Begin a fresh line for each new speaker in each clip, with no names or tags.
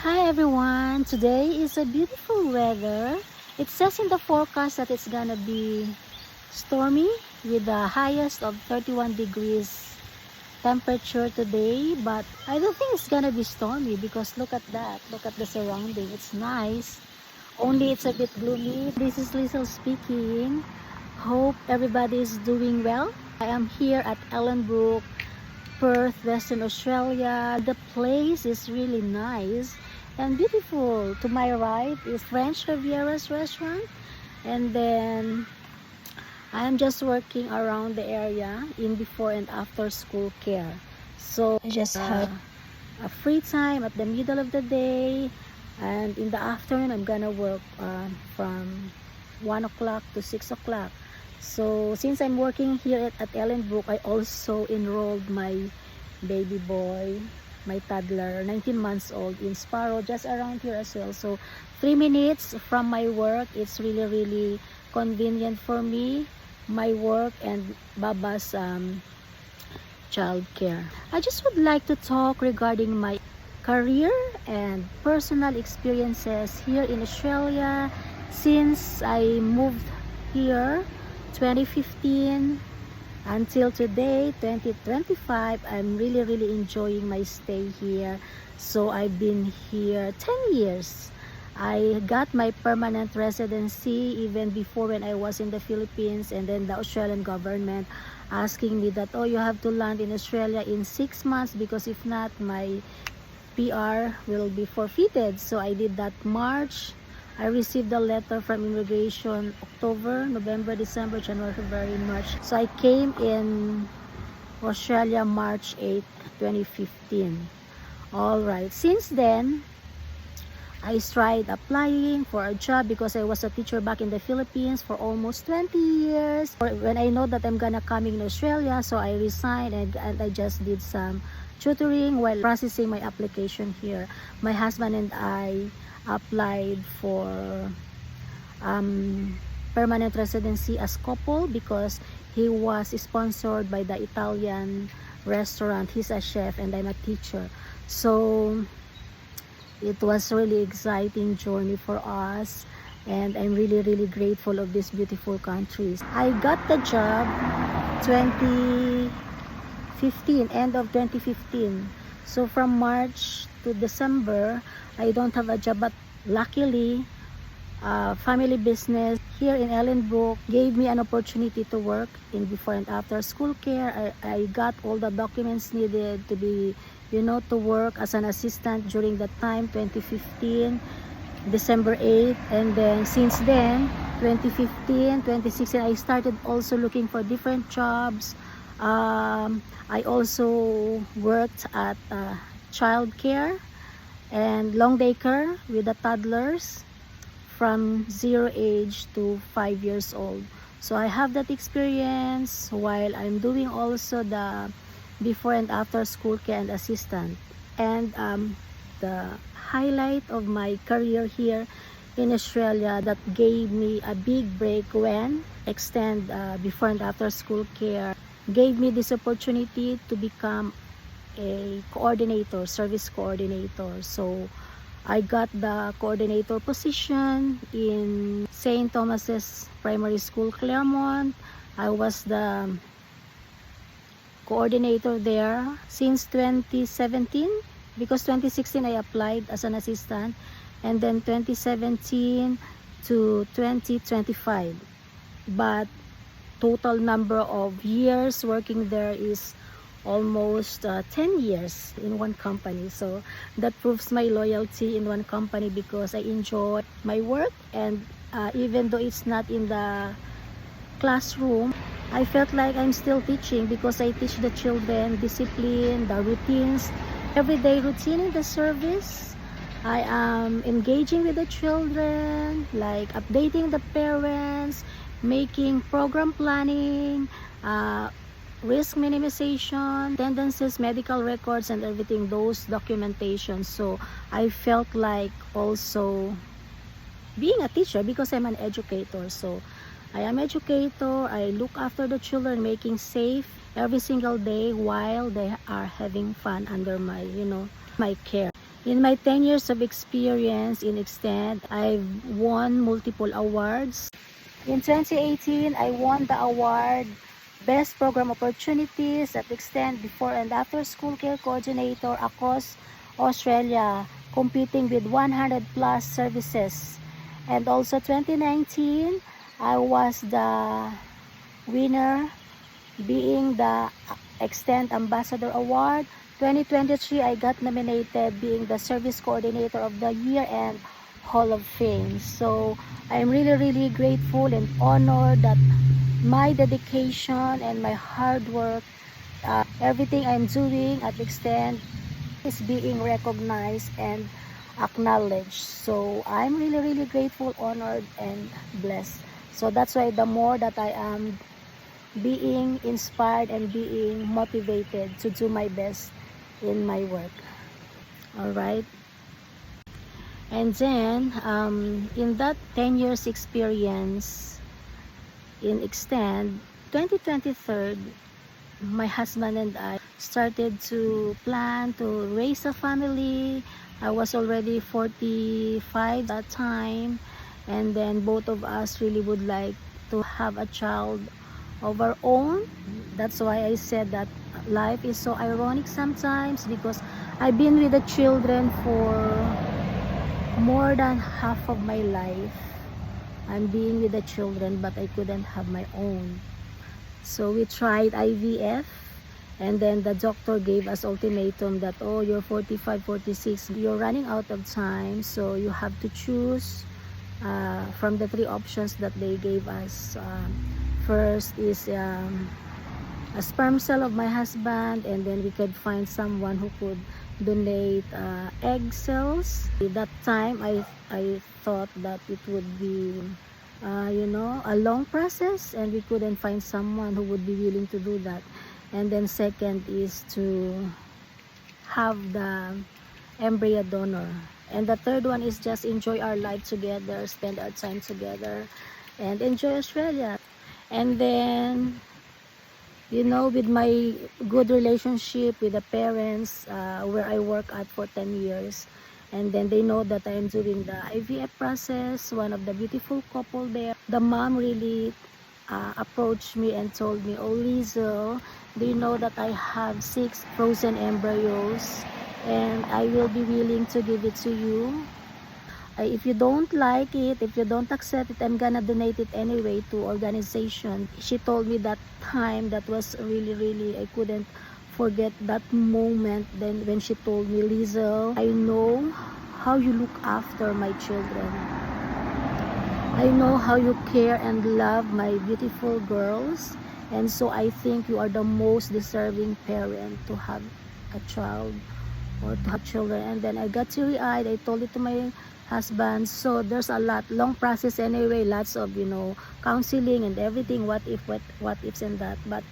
Hi everyone, today is a beautiful weather. It says in the forecast that it's gonna be stormy with the highest of 31 degrees temperature today, but I don't think it's gonna be stormy because look at that, look at the surrounding. It's nice, only it's a bit gloomy. This is Liesl speaking. Hope everybody is doing well. I am here at Ellenbrook, Perth, Western Australia. The place is really nice and beautiful. To my right is French Riviera's restaurant, and then I am just working around the area in before and after school care. So I just had a free time at the middle of the day, and in the afternoon I'm gonna work from 1 o'clock to 6 o'clock. So since I'm working here at Ellenbrook, I also enrolled my baby boy, my toddler, 19 months old, in Sparrow, just around here as well. So 3 minutes from my work, it's really convenient for me, my work and Baba's child care. I just would like to talk regarding my career and personal experiences here in Australia since I moved here 2015 until today 2025. I'm really enjoying my stay here. So I've been here 10 years. I got my permanent residency even before when I was in the Philippines, and then the Australian government asking me that, oh, you have to land in Australia in 6 months because if not, my PR will be forfeited. So I did that March. I received a letter from immigration October, November, December, January, February, March. So I came in Australia March 8, 2015. Alright, since then, I tried applying for a job because I was a teacher back in the Philippines for almost 20 years. When I know that I'm gonna come in Australia, so I resigned and I just did some tutoring while processing my application here. My husband and I applied for permanent residency as couple because he was sponsored by the Italian restaurant. He's a chef and I'm a teacher. So it was really exciting journey for us, and I'm really grateful of these beautiful countries. I got the job 2015, end of 2015. So from March to December, I don't have a job, but luckily, family business here in Ellenbrook gave me an opportunity to work in before and after school care. I got all the documents needed to be, to work as an assistant during that time, 2015, December 8. And then since then, 2015, 2016, I started also looking for different jobs. I also worked at child care and long daycare with the toddlers from 0 age to 5 years old. So I have that experience while I'm doing also the before and after school care and assistant. And the highlight of my career here in Australia that gave me a big break when extend before and after school care gave me this opportunity to become a coordinator, service coordinator. So I got the coordinator position in St. Thomas's Primary School, Claremont. I was the coordinator there since 2017 because 2016 I applied as an assistant, and then 2017 to 2025. But total number of years working there is almost 10 years in one company. So that proves my loyalty in one company because I enjoy my work, and even though it's not in the classroom, I felt like I'm still teaching because I teach the children discipline, the routines, everyday routine in the service. I am engaging with the children, like updating the parents, making program planning, risk minimization, attendances, medical records, and everything, those documentation. So I felt like also being a teacher because I'm an educator. So I am educator. I look after the children, making safe every single day while they are having fun under my, my care. In my 10 years of experience in Extend, I've won multiple awards. In 2018, I won the award Best Program Opportunities at Extend Before and After School Care Coordinator across Australia, competing with 100 plus services. And also 2019, I was the winner being the Extend Ambassador Award. 2023, I got nominated being the Service Coordinator of the Year and Hall of Fame. So I'm really grateful and honored that my dedication and my hard work, everything I'm doing at Extend is being recognized and acknowledged. So I'm really grateful, honored, and blessed. So that's why the more that I am being inspired and being motivated to do my best in my work. All right. And then in that 10 years experience in Extend, 2023, my husband and I started to plan to raise a family. I was already 45 that time, and then both of us really would like to have a child of our own. That's why I said that life is so ironic sometimes, because I've been with the children for more than half of my life. I'm being with the children, but I couldn't have my own. So we tried IVF, and then the doctor gave us ultimatum that, oh, you're 45, 46, you're running out of time, so you have to choose from the 3 options that they gave us. First is a sperm cell of my husband, and then we could find someone who could donate egg cells. At that time, I thought that it would be a long process, and we couldn't find someone who would be willing to do that. And then second is to have the embryo donor. And the third one is just enjoy our life together, spend our time together, and enjoy Australia. And then, with my good relationship with the parents, where I work at for 10 years, and then they know that I am doing the IVF process, one of the beautiful couple there. The mom really approached me and told me, oh, Liesl, do you know that I have 6 frozen embryos, and I will be willing to give it to you. If you don't like it, if you don't accept it, I'm gonna donate it anyway to organization. She told me that time, that was really, I couldn't forget that moment. Then when she told me, Liesl, I know how you look after my children. I know how you care and love my beautiful girls, and so I think you are the most deserving parent to have a child or to have children. And then I got teary-eyed. I told it to my husband. So there's a long process anyway, lots of counseling and everything, what ifs and that, but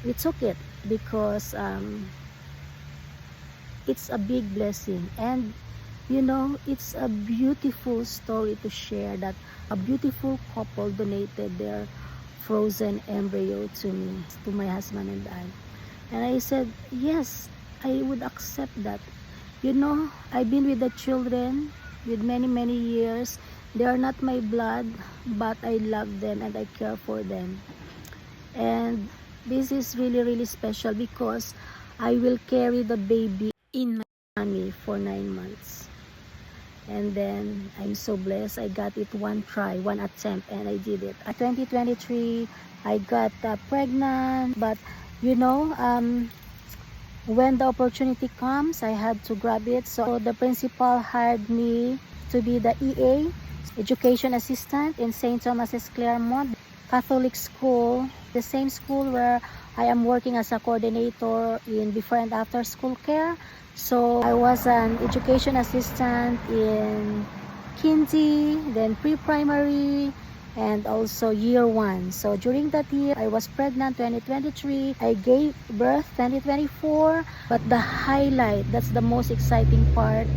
we took it because it's a big blessing. And it's a beautiful story to share, that a beautiful couple donated their frozen embryo to me, to my husband and I. And I said, yes, I would accept that. I've been with the children with many years. They are not my blood, but I love them and I care for them. And this is really special because I will carry the baby in my tummy for 9 months. And then I'm so blessed. I got it one try, one attempt, and I did it. At 2023, I got pregnant, but when the opportunity comes, I had to grab it. So the principal hired me to be the EA, Education Assistant, in St. Thomas's Claremont Catholic School, the same school where I am working as a coordinator in before and after school care. So I was an education assistant in kindy, then pre-primary, and also year 1. So during that year, I was pregnant 2023. I gave birth 2024. But the highlight, that's the most exciting part,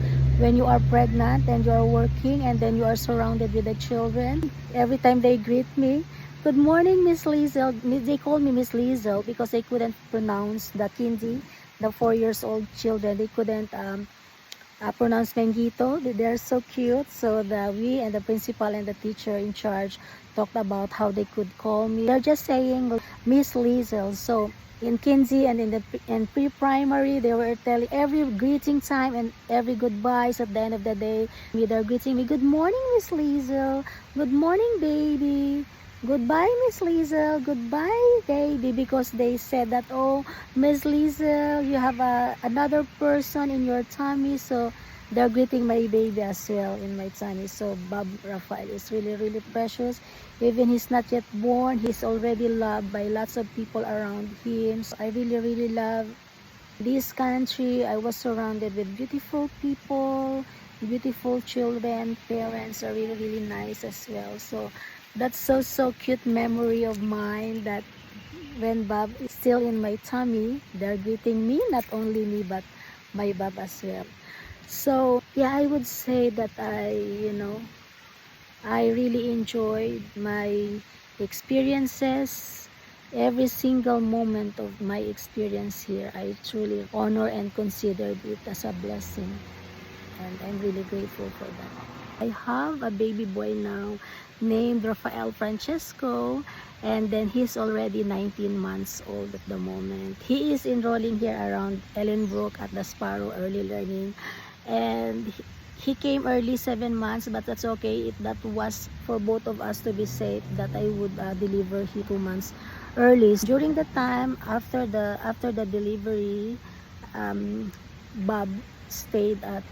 when you are pregnant and you are working and then you are surrounded with the children. Every time they greet me, good morning, Miss Liesl. They call me Miss Liesl because they couldn't pronounce the kindy, the 4 years old children. They couldn't pronounced Mengito. They're so cute. So we and the principal and the teacher in charge talked about how they could call me. They're just saying Miss Liesel. So in Kinsey and in pre-primary, they were telling every greeting time and every goodbyes at the end of the day. They're greeting me, good morning, Miss Liesel. Good morning, baby. Goodbye, Miss Liesel. Goodbye, baby. Because they said that, oh, Miss Liesel, you have another person in your tummy. So they're greeting my baby as well in my tummy. So Bob Rafael is really, really precious. Even he's not yet born, he's already loved by lots of people around him. So I really, really love this country. I was surrounded with beautiful people, beautiful children. Parents are really, really nice as well. So that's so cute memory of mine, that when Bob is still in my tummy, they're greeting me, not only me but my Bob as well. So yeah, I would say that I really enjoyed my experiences. Every single moment of my experience here, I truly honor and considered it as a blessing, and I'm really grateful for that. I have a baby boy now named Rafael Francesco, and then he's already 19 months old at the moment. He is enrolling here around Ellenbrook at the Sparrow Early Learning, and he came early 7 months, but that's okay. That was for both of us to be safe, that I would deliver him 2 months early. During the time after the delivery, Bob stayed at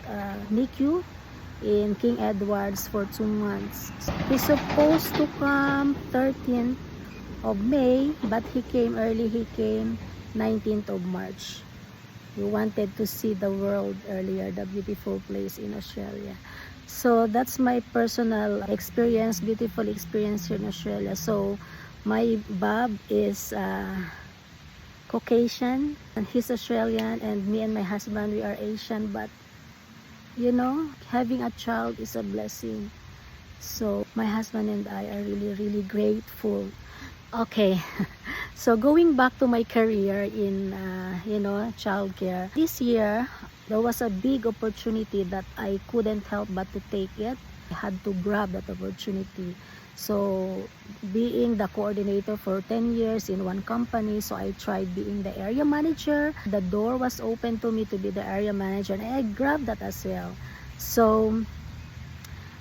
NICU in King Edwards for 2 months. He's supposed to come 13th of May, but he came early. He came 19th of March. We wanted to see the world earlier, the beautiful place in Australia. So that's my personal experience, beautiful experience here in Australia. So my Bob is Caucasian and he's Australian, and me and my husband, we are Asian, but having a child is a blessing. So my husband and I are really, really grateful. Okay, so going back to my career in childcare, this year there was a big opportunity that I couldn't help but to take it. I had to grab that opportunity. So being the coordinator for 10 years in one company, so I tried being the area manager. The door was open to me to be the area manager, and I grabbed that as well. So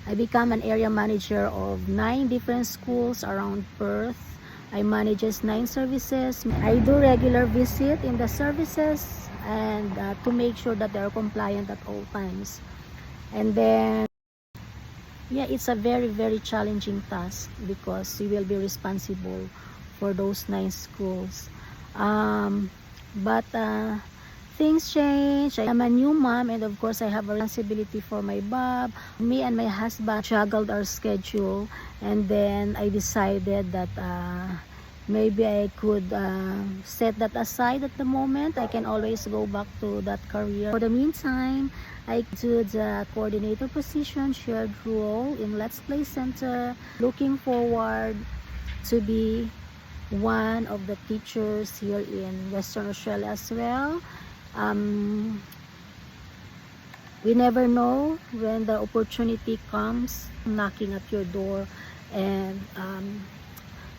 I become an area manager of 9 different schools around Perth. I manages 9 services. I do regular visit in the services, and to make sure that they are compliant at all times. And then yeah, it's a very, very challenging task because you will be responsible for those 9 schools. But things change. I'm a new mom, and of course I have a responsibility for my Bob. Me and my husband juggled our schedule, and then I decided that maybe I could set that aside at the moment. I can always go back to that career. For the meantime, I do the coordinator position, shared role in Let's Play Center. Looking forward to be one of the teachers here in Western Australia as well. We never know when the opportunity comes knocking at your door, and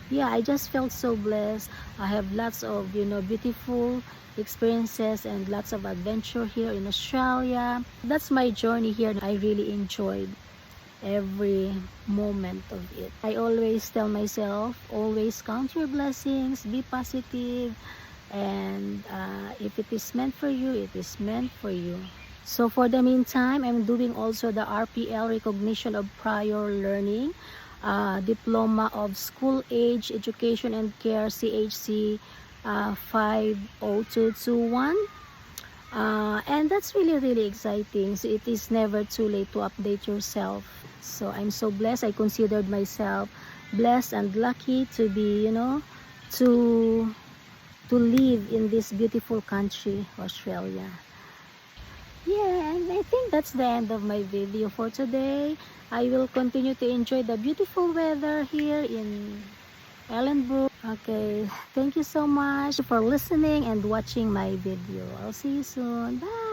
yeah, I just felt so blessed. I have lots of beautiful experiences and lots of adventure here in Australia. That's my journey here. I really enjoyed every moment of it. I always tell myself, always count your blessings, be positive, and if it is meant for you, it is meant for you. So for the meantime, I'm doing also the RPL, Recognition of Prior Learning, Diploma of School Age Education and Care, CHC 50221, and that's really, really exciting. So it is never too late to update yourself. So I'm so blessed. I considered myself blessed and lucky to be to live in this beautiful country, Australia. Yeah, and I think that's the end of my video for today. I will continue to enjoy the beautiful weather here in Ellenbrook. Okay, thank you so much for listening and watching my video. I'll see you soon. Bye!